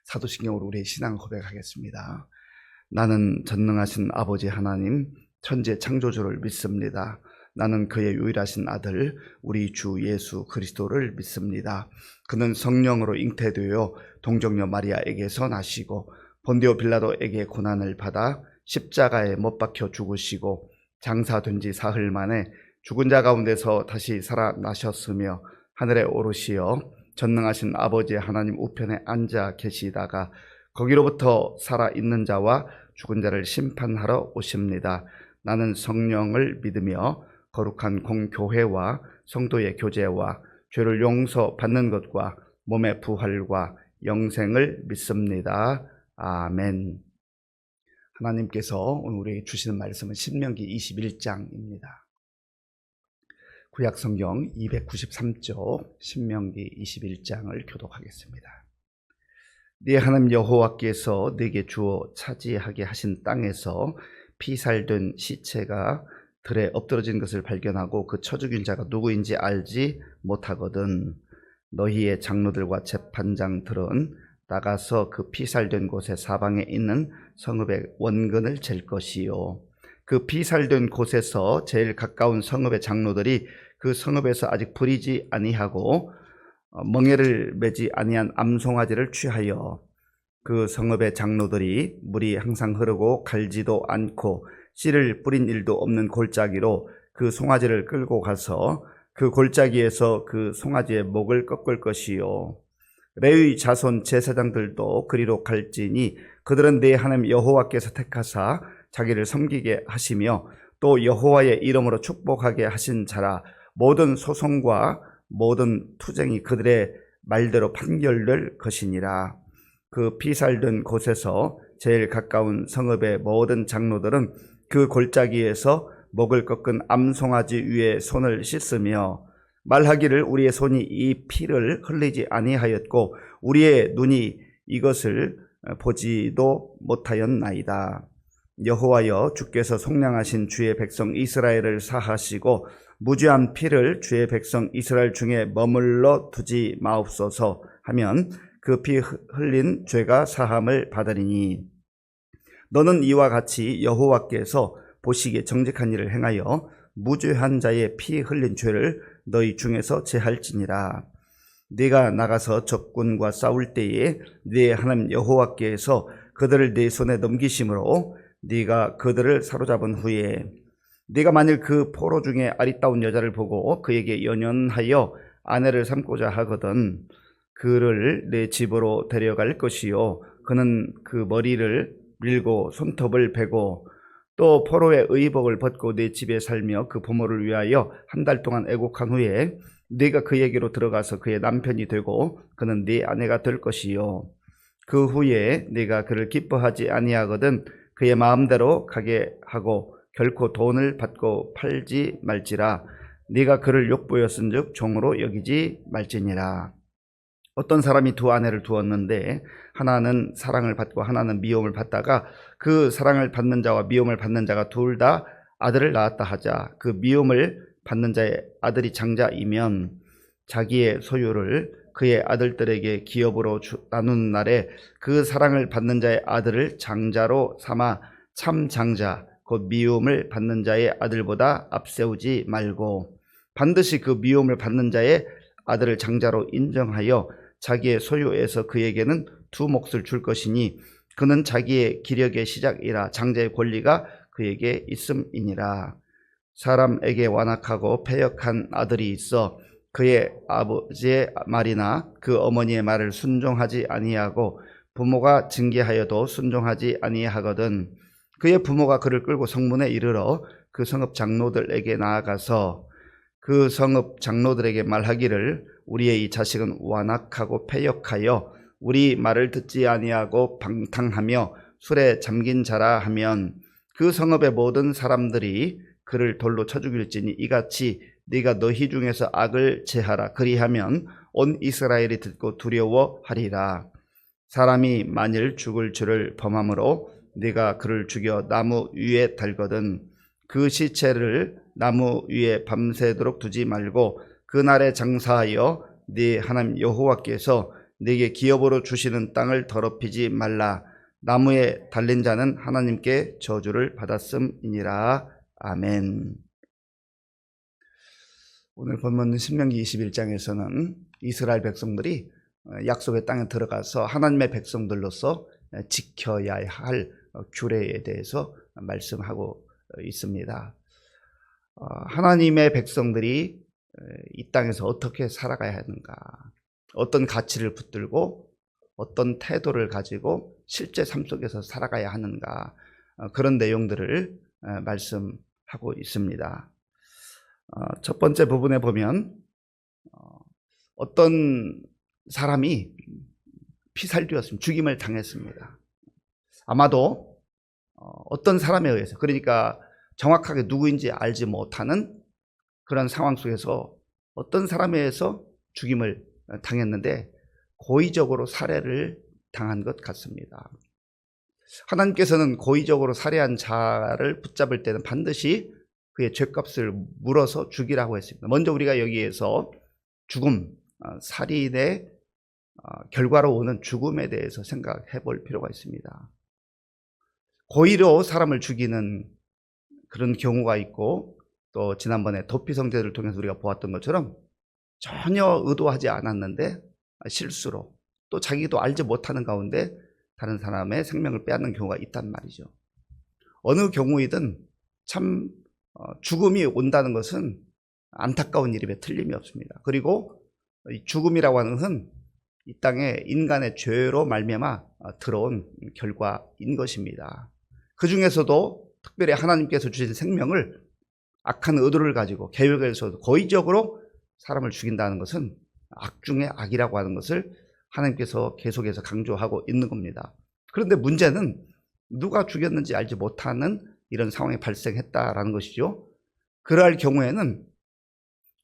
사도신경으로 우리의 신앙을 고백하겠습니다. 나는 전능하신 아버지 하나님, 천지 창조주를 믿습니다. 나는 그의 유일하신 아들 우리 주 예수 그리스도를 믿습니다. 그는 성령으로 잉태되어 동정녀 마리아에게서 나시고 본디오 빌라도에게 고난을 받아 십자가에 못 박혀 죽으시고 장사된 지 사흘 만에 죽은 자 가운데서 다시 살아나셨으며 하늘에 오르시어 전능하신 아버지 하나님 우편에 앉아 계시다가 거기로부터 살아있는 자와 죽은 자를 심판하러 오십니다. 나는 성령을 믿으며 거룩한 공교회와 성도의 교제와 죄를 용서받는 것과 몸의 부활과 영생을 믿습니다. 아멘. 하나님께서 오늘 우리에게 주시는 말씀은 신명기 21장입니다. 구약성경 293쪽 신명기 21장을 교독하겠습니다. 네 하나님 여호와께서 네게 주어 차지하게 하신 땅에서 피살된 시체가 들에 엎드러진 것을 발견하고 그 쳐 죽인 자가 누구인지 알지 못하거든 너희의 장로들과 재판장들은 나가서 그 피살된 곳의 사방에 있는 성읍의 원근을 잴 것이요 그 피살된 곳에서 제일 가까운 성읍의 장로들이 그 성읍에서 아직 부리지 아니하고 멍에를 매지 아니한 암송아지를 취하여 그 성읍의 장로들이 물이 항상 흐르고 갈지도 않고 씨를 뿌린 일도 없는 골짜기로 그 송아지를 끌고 가서 그 골짜기에서 그 송아지의 목을 꺾을 것이요 레위 자손 제사장들도 그리로 갈지니 그들은 네 하나님 여호와께서 택하사 자기를 섬기게 하시며 또 여호와의 이름으로 축복하게 하신 자라 모든 소송과 모든 투쟁이 그들의 말대로 판결될 것이니라. 그 피살된 곳에서 제일 가까운 성읍의 모든 장로들은 그 골짜기에서 목을 꺾은 암송아지 위에 손을 씻으며 말하기를 우리의 손이 이 피를 흘리지 아니하였고 우리의 눈이 이것을 보지도 못하였나이다. 여호와여 주께서 속량하신 주의 백성 이스라엘을 사하시고 무죄한 피를 주의 백성 이스라엘 중에 머물러 두지 마옵소서 하면 그 피 흘린 죄가 사함을 받으리니 너는 이와 같이 여호와께서 보시기에 정직한 일을 행하여 무죄한 자의 피 흘린 죄를 너희 중에서 제할지니라. 네가 나가서 적군과 싸울 때에 네 하나님 여호와께서 그들을 네 손에 넘기심으로 네가 그들을 사로잡은 후에 네가 만일 그 포로 중에 아리따운 여자를 보고 그에게 연연하여 아내를 삼고자 하거든 그를 내 집으로 데려갈 것이요 그는 그 머리를 밀고 손톱을 베고 또 포로의 의복을 벗고 내 집에 살며 그 부모를 위하여 한 달 동안 애곡한 후에 네가 그에게로 들어가서 그의 남편이 되고 그는 네 아내가 될 것이요 그 후에 네가 그를 기뻐하지 아니하거든 그의 마음대로 가게 하고 결코 돈을 받고 팔지 말지라. 네가 그를 욕보였은즉 종으로 여기지 말지니라. 어떤 사람이 두 아내를 두었는데 하나는 사랑을 받고 하나는 미움을 받다가 그 사랑을 받는 자와 미움을 받는 자가 둘 다 아들을 낳았다 하자. 그 미움을 받는 자의 아들이 장자이면 자기의 소유를 그의 아들들에게 기업으로 나누는 날에 그 사랑을 받는 자의 아들을 장자로 삼아 참 장자 곧 미움을 받는 자의 아들보다 앞세우지 말고 반드시 그 미움을 받는 자의 아들을 장자로 인정하여 자기의 소유에서 그에게는 두 몫을 줄 것이니 그는 자기의 기력의 시작이라 장자의 권리가 그에게 있음이니라. 사람에게 완악하고 패역한 아들이 있어 그의 아버지의 말이나 그 어머니의 말을 순종하지 아니하고 부모가 징계하여도 순종하지 아니하거든 그의 부모가 그를 끌고 성문에 이르러 그 성읍 장로들에게 나아가서 그 성읍 장로들에게 말하기를 우리의 이 자식은 완악하고 패역하여 우리 말을 듣지 아니하고 방탕하며 술에 잠긴 자라 하면 그 성읍의 모든 사람들이 그를 돌로 쳐 죽일지니 이같이 네가 너희 중에서 악을 제하라. 그리하면 온 이스라엘이 듣고 두려워하리라. 사람이 만일 죽을 죄를 범함으로 네가 그를 죽여 나무 위에 달거든 그 시체를 나무 위에 밤새도록 두지 말고 그날에 장사하여 네 하나님 여호와께서 네게 기업으로 주시는 땅을 더럽히지 말라. 나무에 달린 자는 하나님께 저주를 받았음이니라. 아멘. 오늘 본문 신명기 21장에서는 이스라엘 백성들이 약속의 땅에 들어가서 하나님의 백성들로서 지켜야 할 규례에 대해서 말씀하고 있습니다. 하나님의 백성들이 이 땅에서 어떻게 살아가야 하는가, 어떤 가치를 붙들고 어떤 태도를 가지고 실제 삶 속에서 살아가야 하는가, 그런 내용들을 말씀하고 있습니다. 첫 번째 부분에 보면 어떤 사람이 피살되었습니다. 죽임을 당했습니다. 아마도 어떤 사람에 의해서, 그러니까 정확하게 누구인지 알지 못하는 그런 상황 속에서 어떤 사람에 의해서 죽임을 당했는데 고의적으로 살해를 당한 것 같습니다. 하나님께서는 고의적으로 살해한 자를 붙잡을 때는 반드시 그의 죄값을 물어서 죽이라고 했습니다. 먼저 우리가 여기에서 죽음, 살인의 결과로 오는 죽음에 대해서 생각해 볼 필요가 있습니다. 고의로 사람을 죽이는 그런 경우가 있고, 또 지난번에 도피 성대를 통해서 우리가 보았던 것처럼 전혀 의도하지 않았는데 실수로, 또 자기도 알지 못하는 가운데 다른 사람의 생명을 빼앗는 경우가 있단 말이죠. 어느 경우이든 참 죽음이 온다는 것은 안타까운 일임에 틀림이 없습니다. 그리고 죽음이라고 하는 것은 이 땅에 인간의 죄로 말미암아 들어온 결과인 것입니다. 그 중에서도 특별히 하나님께서 주신 생명을 악한 의도를 가지고 계획에서도 고의적으로 사람을 죽인다는 것은 악 중의 악이라고 하는 것을 하나님께서 계속해서 강조하고 있는 겁니다. 그런데 문제는 누가 죽였는지 알지 못하는 이런 상황이 발생했다라는 것이죠. 그러할 경우에는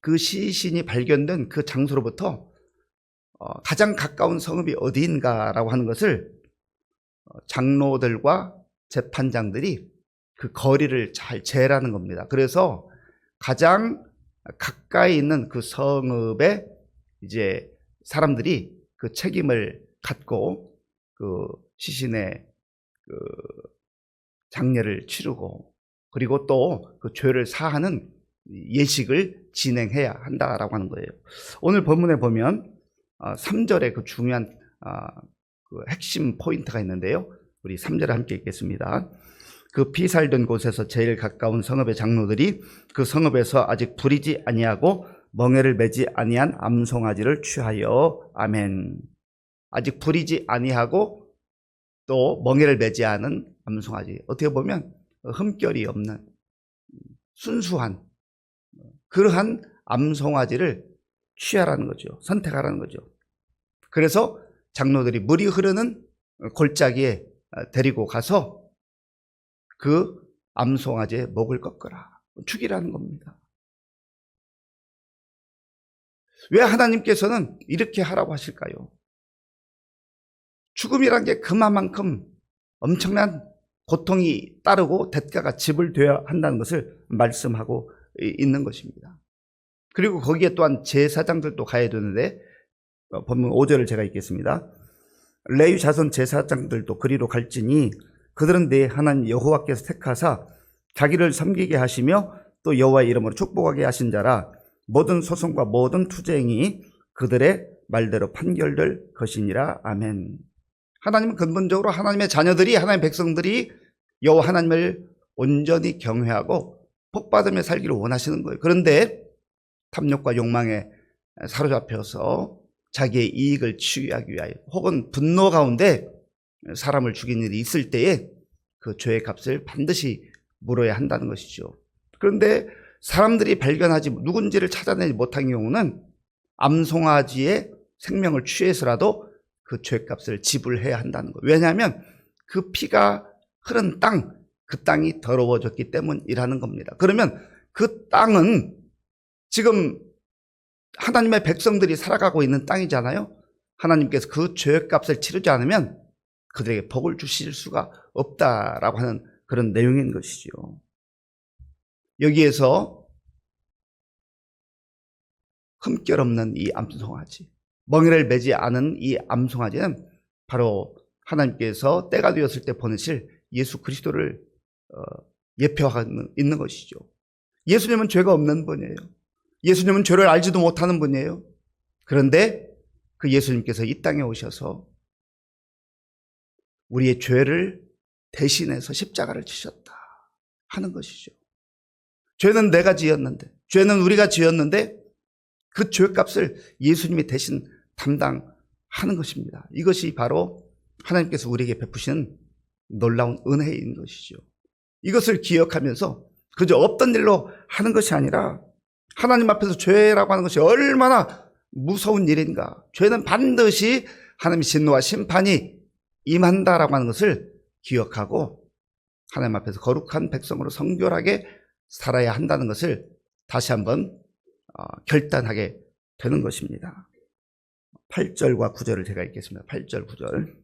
그 시신이 발견된 그 장소로부터 가장 가까운 성읍이 어디인가라고 하는 것을 장로들과 재판장들이 그 거리를 잘 재라는 겁니다. 그래서 가장 가까이 있는 그 성읍에 이제 사람들이 그 책임을 갖고 그 시신의 그 장례를 치르고, 그리고 또 그 죄를 사하는 예식을 진행해야 한다라고 하는 거예요. 오늘 본문에 보면 3절에 그 중요한 그 핵심 포인트가 있는데요. 우리 3절에 함께 읽겠습니다. 그 피살된 곳에서 제일 가까운 성읍의 장로들이 그 성읍에서 아직 부리지 아니하고 멍에를 매지 아니한 암송아지를 취하여, 아멘. 아직 부리지 아니하고 또 멍에를 매지 않은 암송아지, 어떻게 보면 흠결이 없는 순수한 그러한 암송아지를 취하라는 거죠. 선택하라는 거죠. 그래서 장로들이 물이 흐르는 골짜기에 데리고 가서 그 암송아지의 목을 꺾어라, 죽이라는 겁니다. 왜 하나님께서는 이렇게 하라고 하실까요? 죽음이란 게 그만큼 엄청난 고통이 따르고 대가가 지불되어야 한다는 것을 말씀하고 있는 것입니다. 그리고 거기에 또한 제사장들도 가야 되는데, 본문 5절을 제가 읽겠습니다. 레위 자손 제사장들도 그리로 갈지니 그들은 내 하나님 여호와께서 택하사 자기를 섬기게 하시며 또 여호와의 이름으로 축복하게 하신 자라. 모든 소송과 모든 투쟁이 그들의 말대로 판결될 것이니라. 아멘. 하나님은 근본적으로 하나님의 자녀들이, 하나님의 백성들이 여호와 하나님을 온전히 경외하고 복받으며 살기를 원하시는 거예요. 그런데 탐욕과 욕망에 사로잡혀서 자기의 이익을 취하기 위하여 혹은 분노 가운데 사람을 죽인 일이 있을 때에 그 죄의 값을 반드시 물어야 한다는 것이죠. 그런데 사람들이 발견하지, 누군지를 찾아내지 못한 경우는 암송아지의 생명을 취해서라도 그 죄값을 지불해야 한다는 거예요. 왜냐하면 그 피가 흐른 땅, 그 땅이 더러워졌기 때문이라는 겁니다. 그러면 그 땅은 지금 하나님의 백성들이 살아가고 있는 땅이잖아요. 하나님께서 그 죄값을 치르지 않으면 그들에게 복을 주실 수가 없다라고 하는 그런 내용인 것이죠. 여기에서 흠결 없는 이 암송아지, 멍에를 매지 않은 이 암송아지는 바로 하나님께서 때가 되었을 때 보내실 예수 그리스도를 예표하고 있는 것이죠. 예수님은 죄가 없는 분이에요. 예수님은 죄를 알지도 못하는 분이에요. 그런데 그 예수님께서 이 땅에 오셔서 우리의 죄를 대신해서 십자가를 지셨다 하는 것이죠. 죄는 내가 지었는데, 죄는 우리가 지었는데 그 죄값을 예수님이 대신 담당하는 것입니다. 이것이 바로 하나님께서 우리에게 베푸시는 놀라운 은혜인 것이죠. 이것을 기억하면서 그저 없던 일로 하는 것이 아니라 하나님 앞에서 죄라고 하는 것이 얼마나 무서운 일인가. 죄는 반드시 하나님의 진노와 심판이 임한다라고 하는 것을 기억하고 하나님 앞에서 거룩한 백성으로 성결하게 살아야 한다는 것을 다시 한번 결단하게 되는 것입니다. 8절과 9절을 제가 읽겠습니다. 8절 9절.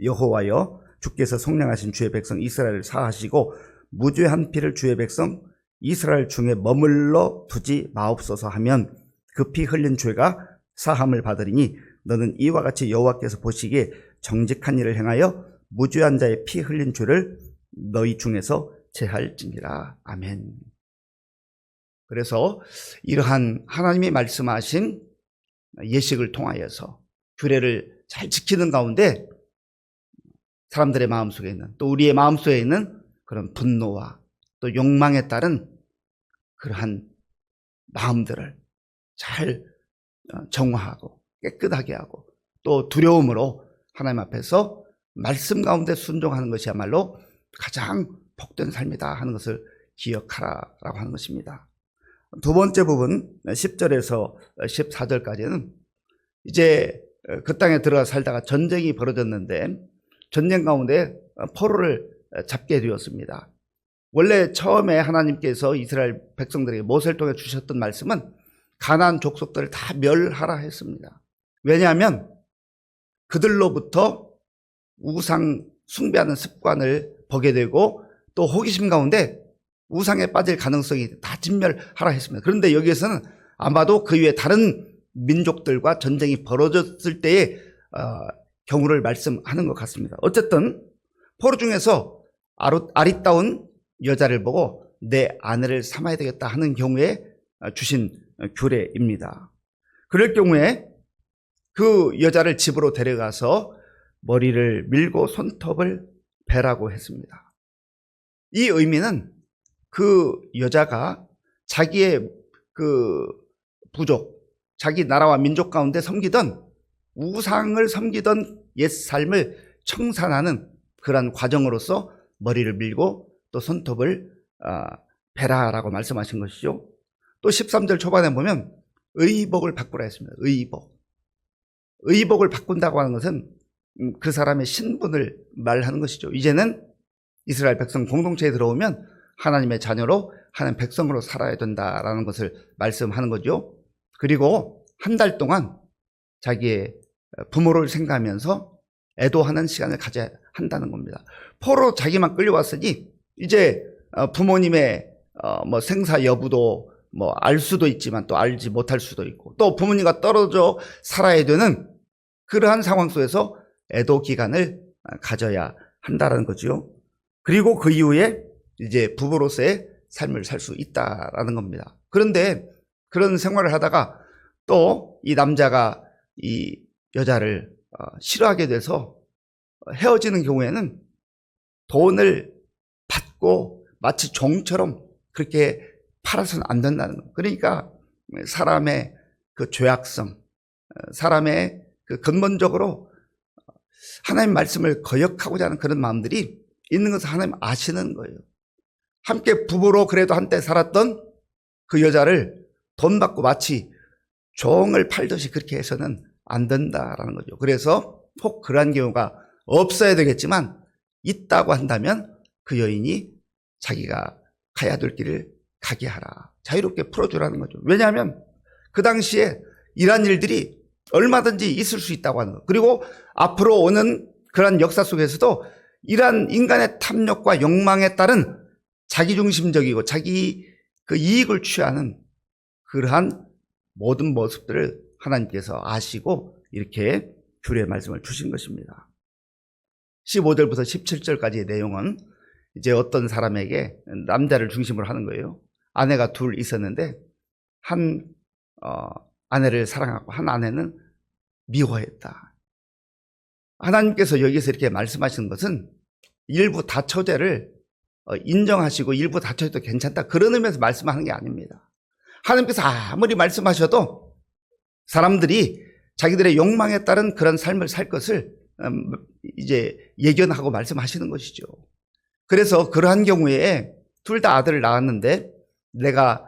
여호와여 주께서 속량하신 주의 백성 이스라엘을 사하시고 무죄한 피를 주의 백성 이스라엘 중에 머물러 두지 마옵소서 하면 그 피 흘린 죄가 사함을 받으리니 너는 이와 같이 여호와께서 보시기에 정직한 일을 행하여 무죄한 자의 피 흘린 죄를 너희 중에서 제할지니라. 아멘. 그래서 이러한 하나님이 말씀하신 예식을 통하여서 규례를 잘 지키는 가운데 사람들의 마음속에 있는, 또 우리의 마음속에 있는 그런 분노와 또 욕망에 따른 그러한 마음들을 잘 정화하고 깨끗하게 하고 또 두려움으로 하나님 앞에서 말씀 가운데 순종하는 것이야말로 가장 복된 삶이다 하는 것을 기억하라라고 하는 것입니다. 두 번째 부분 10절에서 14절까지는 이제 그 땅에 들어가 살다가 전쟁이 벌어졌는데 전쟁 가운데 포로를 잡게 되었습니다. 원래 처음에 하나님께서 이스라엘 백성들에게 모세를 통해 주셨던 말씀은 가나안 족속들을 다 멸하라 했습니다. 왜냐하면 그들로부터 우상 숭배하는 습관을 보게 되고 또 호기심 가운데 우상에 빠질 가능성이 다 진멸하라 했습니다. 그런데 여기에서는 아마도 그 위에 다른 민족들과 전쟁이 벌어졌을 때의 경우를 말씀하는 것 같습니다. 어쨌든 포로 중에서 아리따운 여자를 보고 내 아내를 삼아야 되겠다 하는 경우에 주신 규례입니다. 그럴 경우에 그 여자를 집으로 데려가서 머리를 밀고 손톱을 베라고 했습니다. 이 의미는 그 여자가 자기의 그 부족, 자기 나라와 민족 가운데 섬기던 우상을 섬기던 옛 삶을 청산하는 그러한 과정으로서 머리를 밀고 또 손톱을 베라라고 말씀하신 것이죠. 또 13절 초반에 보면 의복을 바꾸라 했습니다. 의복을 바꾼다고 하는 것은 그 사람의 신분을 말하는 것이죠. 이제는 이스라엘 백성 공동체에 들어오면 하나님의 자녀로 하나님의 백성으로 살아야 된다라는 것을 말씀하는 거죠. 그리고 한 달 동안 자기의 부모를 생각하면서 애도하는 시간을 가져야 한다는 겁니다. 포로 자기만 끌려왔으니 이제 부모님의 뭐 생사 여부도 뭐 알 수도 있지만 또 알지 못할 수도 있고 또 부모님과 떨어져 살아야 되는 그러한 상황 속에서 애도 기간을 가져야 한다는 거죠. 그리고 그 이후에 이제 부부로서의 삶을 살 수 있다라는 겁니다. 그런데 그런 생활을 하다가 또 이 남자가 이 여자를 싫어하게 돼서 헤어지는 경우에는 돈을 받고 마치 종처럼 그렇게 팔아서는 안 된다는 거예요. 그러니까 사람의 그 죄악성, 사람의 그 근본적으로 하나님 말씀을 거역하고자 하는 그런 마음들이 있는 것을 하나님 아시는 거예요. 함께 부부로 그래도 한때 살았던 그 여자를 돈 받고 마치 종을 팔듯이 그렇게 해서는 안 된다라는 거죠. 그래서 혹 그러한 경우가 없어야 되겠지만 있다고 한다면 그 여인이 자기가 가야 될 길을 가게 하라. 자유롭게 풀어주라는 거죠. 왜냐하면 그 당시에 이러한 일들이 얼마든지 있을 수 있다고 하는 거. 그리고 앞으로 오는 그러한 역사 속에서도 이러한 인간의 탐욕과 욕망에 따른 자기중심적이고 자기 그 이익을 취하는 그러한 모든 모습들을 하나님께서 아시고 이렇게 규례의 말씀을 주신 것입니다. 15절부터 17절까지의 내용은 이제 어떤 사람에게 남자를 중심으로 하는 거예요. 아내가 둘 있었는데 한 아내를 사랑하고 한 아내는 미워했다. 하나님께서 여기서 이렇게 말씀하시는 것은 일부 다처제를 인정하시고 일부 다처제도 괜찮다, 그런 의미에서 말씀하는 게 아닙니다. 하나님께서 아무리 말씀하셔도 사람들이 자기들의 욕망에 따른 그런 삶을 살 것을 이제 예견하고 말씀하시는 것이죠. 그래서 그러한 경우에 둘 다 아들을 낳았는데 내가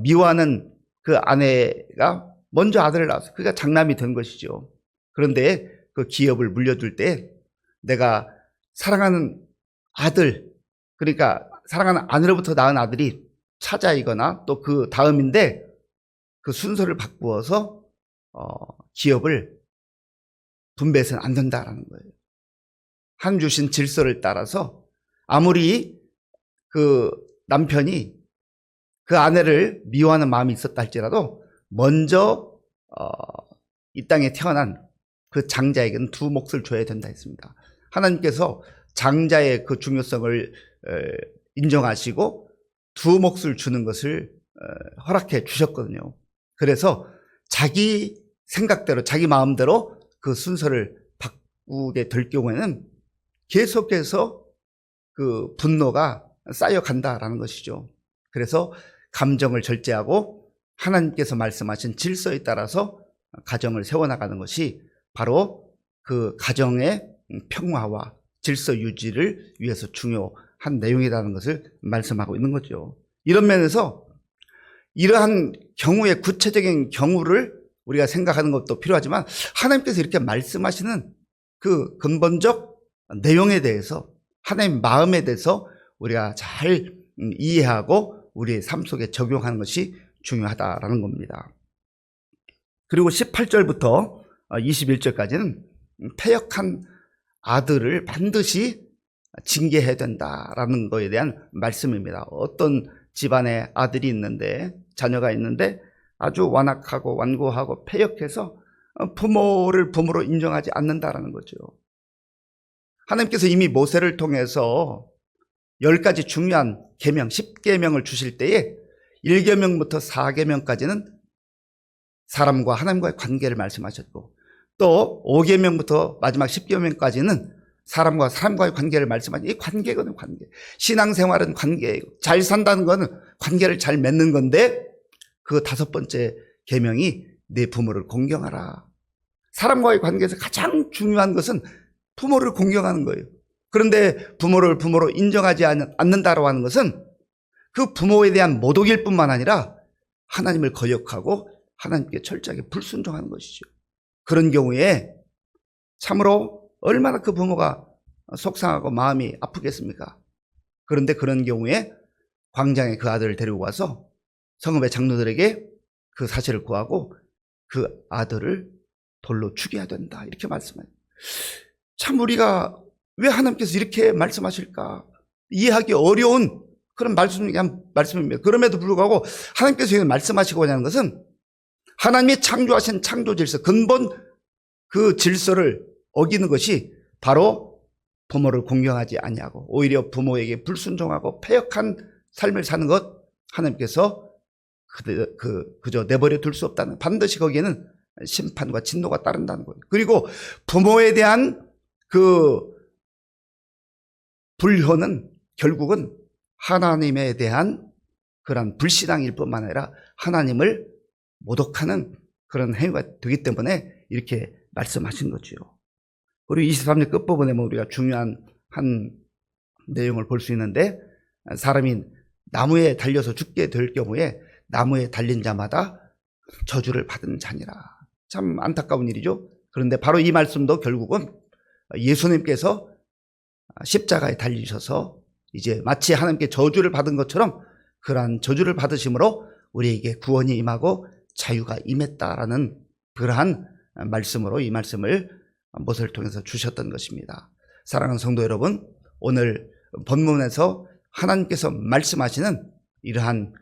미워하는 그 아내가 먼저 아들을 낳았어요. 그가 장남이 된 것이죠. 그런데 그 기업을 물려줄 때 내가 사랑하는 아들, 그러니까 사랑하는 아내로부터 낳은 아들이 차자이거나 또 그 다음인데 그 순서를 바꾸어서 기업을 분배해서는 안 된다라는 거예요. 한 주신 질서를 따라서 아무리 그 남편이 그 아내를 미워하는 마음이 있었다 할지라도 먼저 이 땅에 태어난 그 장자에게는 두 몫을 줘야 된다 했습니다. 하나님께서 장자의 그 중요성을 인정하시고 두 몫을 주는 것을 허락해 주셨거든요. 그래서 자기 생각대로 자기 마음대로 그 순서를 바꾸게 될 경우에는 계속해서 그 분노가 쌓여간다라는 것이죠. 그래서 감정을 절제하고 하나님께서 말씀하신 질서에 따라서 가정을 세워나가는 것이 바로 그 가정의 평화와 질서 유지를 위해서 중요한 내용이라는 것을 말씀하고 있는 거죠. 이런 면에서 이러한 경우의 구체적인 경우를 우리가 생각하는 것도 필요하지만 하나님께서 이렇게 말씀하시는 그 근본적 내용에 대해서, 하나님 마음에 대해서 우리가 잘 이해하고 우리의 삶 속에 적용하는 것이 중요하다라는 겁니다. 그리고 18절부터 21절까지는 패역한 아들을 반드시 징계해야 된다라는 것에 대한 말씀입니다. 어떤 집안에 아들이 있는데, 자녀가 있는데 아주 완악하고 완고하고 패역해서 부모를 부모로 인정하지 않는다라는 거죠. 하나님께서 이미 모세를 통해서 10가지 중요한 계명, 10계명을 주실 때에 1계명부터 4계명까지는 사람과 하나님과의 관계를 말씀하셨고, 또 5계명부터 마지막 10계명까지는 사람과 사람과의 관계를 말씀하신, 이 관계거든요. 관계. 신앙생활은 관계예요. 잘 산다는 거는 관계를 잘 맺는 건데, 그 5번째 계명이 내 부모를 공경하라. 사람과의 관계에서 가장 중요한 것은 부모를 공경하는 거예요. 그런데 부모를 부모로 인정하지 않는다라고 하는 것은 그 부모에 대한 모독일 뿐만 아니라 하나님을 거역하고 하나님께 철저하게 불순종하는 것이죠. 그런 경우에 참으로 얼마나 그 부모가 속상하고 마음이 아프겠습니까? 그런데 그런 경우에 광장에 그 아들을 데리고 와서 성읍의 장로들에게 그 사실을 구하고 그 아들을 돌로 죽여야 된다, 이렇게 말씀해요. 참 우리가 왜 하나님께서 이렇게 말씀하실까 이해하기 어려운 그런 말씀입니다. 그럼에도 불구하고 하나님께서 말씀하시고자 하는 것은 하나님이 창조하신 창조 질서, 근본 그 질서를 어기는 것이 바로 부모를 공경하지 아니하고 오히려 부모에게 불순종하고 패역한 삶을 사는 것, 하나님께서 그저 내버려 둘 수 없다는, 반드시 거기에는 심판과 진노가 따른다는 거예요. 그리고 부모에 대한 그 불효는 결국은 하나님에 대한 그런 불신앙일 뿐만 아니라 하나님을 모독하는 그런 행위가 되기 때문에 이렇게 말씀하신 거죠. 그리고 23절 끝부분에 우리가 중요한 한 내용을 볼 수 있는데, 사람이 나무에 달려서 죽게 될 경우에 나무에 달린 자마다 저주를 받은 자니라. 참 안타까운 일이죠. 그런데 바로 이 말씀도 결국은 예수님께서 십자가에 달리셔서 이제 마치 하나님께 저주를 받은 것처럼 그러한 저주를 받으심으로 우리에게 구원이 임하고 자유가 임했다라는 그러한 말씀으로 이 말씀을 모세를 통해서 주셨던 것입니다. 사랑하는 성도 여러분, 오늘 본문에서 하나님께서 말씀하시는 이러한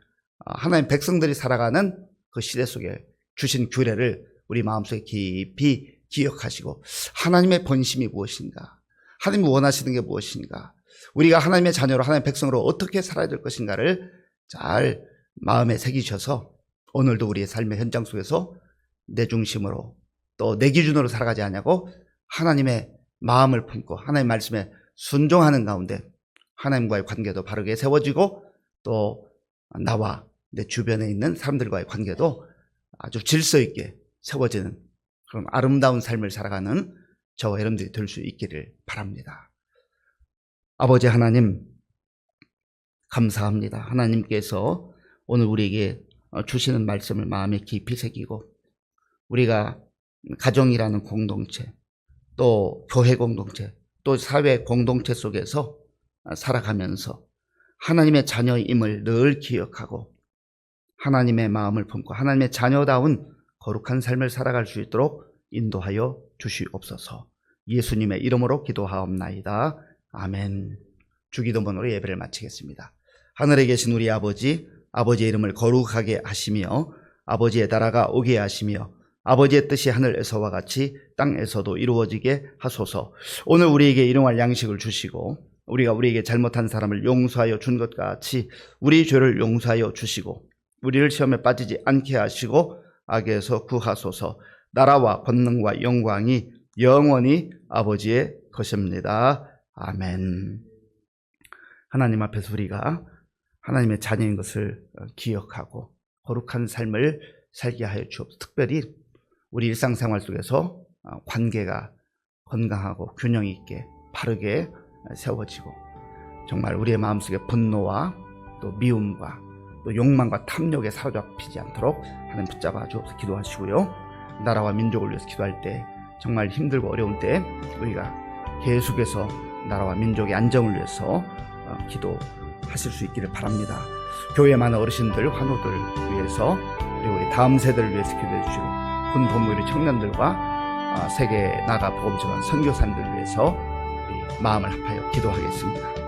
하나님 백성들이 살아가는 그 시대 속에 주신 규례를 우리 마음속에 깊이 기억하시고 하나님의 본심이 무엇인가, 하나님이 원하시는 게 무엇인가, 우리가 하나님의 자녀로 하나님의 백성으로 어떻게 살아야 될 것인가를 잘 마음에 새기셔서 오늘도 우리의 삶의 현장 속에서 내 중심으로 또 내 기준으로 살아가지 않냐고 하나님의 마음을 품고 하나님의 말씀에 순종하는 가운데 하나님과의 관계도 바르게 세워지고 또 나와 내 주변에 있는 사람들과의 관계도 아주 질서 있게 세워지는 그런 아름다운 삶을 살아가는 저와 여러분들이 될 수 있기를 바랍니다. 아버지 하나님, 감사합니다. 하나님께서 오늘 우리에게 주시는 말씀을 마음에 깊이 새기고 우리가 가정이라는 공동체, 또 교회 공동체, 또 사회 공동체 속에서 살아가면서 하나님의 자녀임을 늘 기억하고 하나님의 마음을 품고 하나님의 자녀다운 거룩한 삶을 살아갈 수 있도록 인도하여 주시옵소서. 예수님의 이름으로 기도하옵나이다. 아멘. 주기도문으로 예배를 마치겠습니다. 하늘에 계신 우리 아버지, 아버지의 이름을 거룩하게 하시며 아버지의 나라가 오게 하시며 아버지의 뜻이 하늘에서와 같이 땅에서도 이루어지게 하소서. 오늘 우리에게 일용할 양식을 주시고 우리가 우리에게 잘못한 사람을 용서하여 준 것 같이 우리 죄를 용서하여 주시고 우리를 시험에 빠지지 않게 하시고 악에서 구하소서. 나라와 권능과 영광이 영원히 아버지의 것입니다. 아멘. 하나님 앞에서 우리가 하나님의 자녀인 것을 기억하고 거룩한 삶을 살게 하여 주옵소서. 특별히 우리 일상생활 속에서 관계가 건강하고 균형 있게 바르게 세워지고 정말 우리의 마음속에 분노와 또 미움과 또 욕망과 탐욕에 사로잡히지 않도록 하나님 붙잡아 주옵소서. 기도하시고요. 나라와 민족을 위해서 기도할 때 정말 힘들고 어려운 때 우리가 계속해서 나라와 민족의 안정을 위해서 기도하실 수 있기를 바랍니다. 교회 많은 어르신들, 환우들 위해서 그리고 우리 다음 세대를 위해서 기도해 주시고 군 복무의 청년들과 세계 나가 복음 전한 선교사님들 위해서 우리 마음을 합하여 기도하겠습니다.